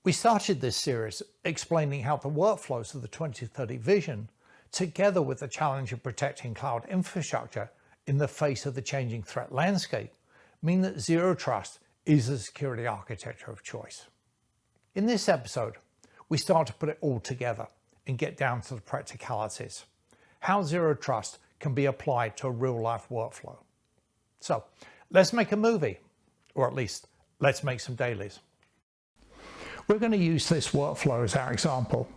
We started this series explaining how the workflows of the 2030 vision, together with the challenge of protecting cloud infrastructure in the face of the changing threat landscape, mean that Zero Trust is the security architecture of choice. In this episode, we start to put it all together and get down to the practicalities, how Zero Trust can be applied to a real-life workflow. So let's make a movie, or at least let's make some dailies. We're going to use this workflow as our example.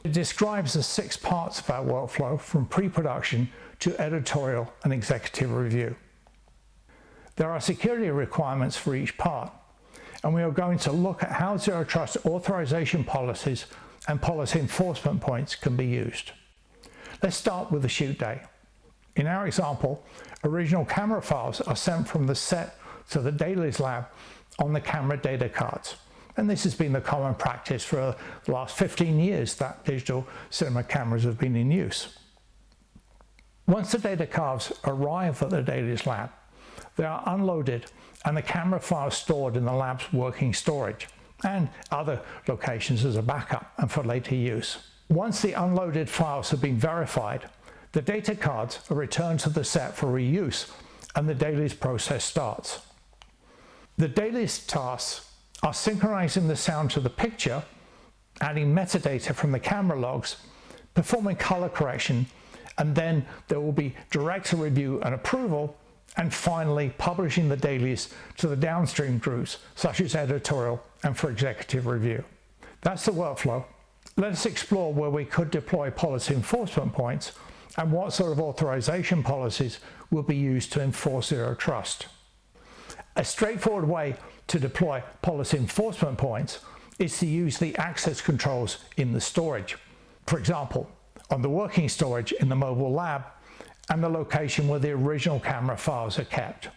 It describes the 6 parts of our workflow from pre-production to editorial and executive review. There are security requirements for each part, and we are going to look at how Zero Trust authorization policies and policy enforcement points can be used. Let's start with the shoot day. In our example, original camera files are sent from the set to the dailies lab on the camera data cards. And this has been the common practice for the last 15 years that digital cinema cameras have been in use. Once the data cards arrive at the dailies lab, they are unloaded and the camera files stored in the lab's working storage and other locations as a backup and for later use. Once the unloaded files have been verified, the data cards are returned to the set for reuse and the dailies process starts. The dailies tasks are synchronizing the sound to the picture, adding metadata from the camera logs, performing color correction, and then there will be director review and approval, and finally publishing the dailies to the downstream groups such as editorial and for executive review. That's the workflow. Let us explore where we could deploy policy enforcement points and what sort of authorization policies will be used to enforce Zero Trust. A straightforward way to deploy policy enforcement points is to use the access controls in the storage. For example, on the working storage in the mobile lab and the location where the original camera files are kept.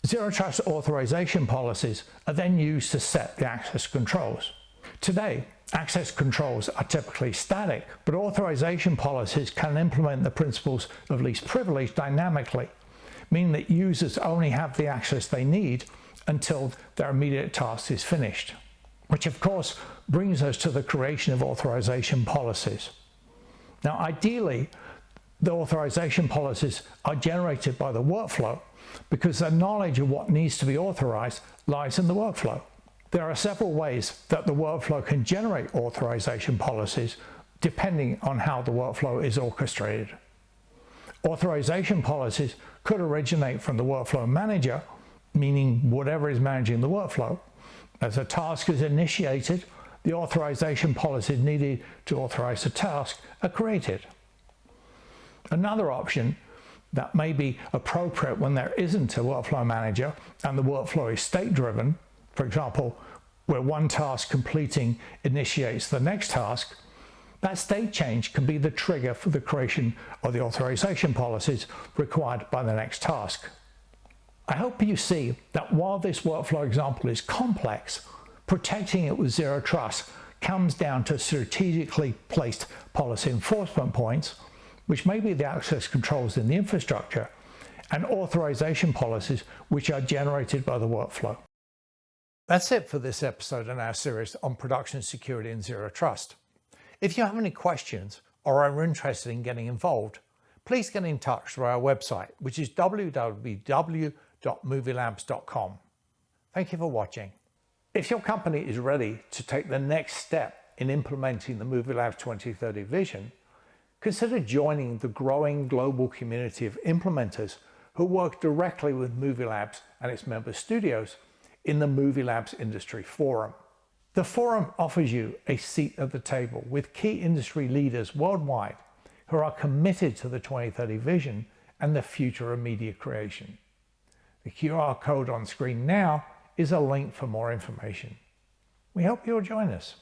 Zero Trust authorization policies are then used to set the access controls. Today, access controls are typically static, but authorization policies can implement the principles of least privilege dynamically, meaning that users only have the access they need until their immediate task is finished. Which of course brings us to the creation of authorization policies. Now ideally, the authorization policies are generated by the workflow because the knowledge of what needs to be authorized lies in the workflow. There are several ways that the workflow can generate authorization policies depending on how the workflow is orchestrated. Authorization policies could originate from the workflow manager, meaning whatever is managing the workflow. As a task is initiated, the authorization policies needed to authorize the task are created. Another option that may be appropriate when there isn't a workflow manager and the workflow is state-driven, for example, where one task completing initiates the next task, that state change can be the trigger for the creation of the authorization policies required by the next task. I hope you see that while this workflow example is complex, protecting it with Zero Trust comes down to strategically placed policy enforcement points, which may be the access controls in the infrastructure, and authorization policies which are generated by the workflow. That's it for this episode in our series on production security and Zero Trust. If you have any questions or are interested in getting involved, please get in touch through our website, which is www.movielabs.com. Thank you for watching. If your company is ready to take the next step in implementing the Movie Labs 2030 vision, consider joining the growing global community of implementers who work directly with Movie Labs and its member studios in the Movie Labs Industry Forum. The forum offers you a seat at the table with key industry leaders worldwide who are committed to the 2030 vision and the future of media creation. The QR code on screen now is a link for more information. We hope you'll join us.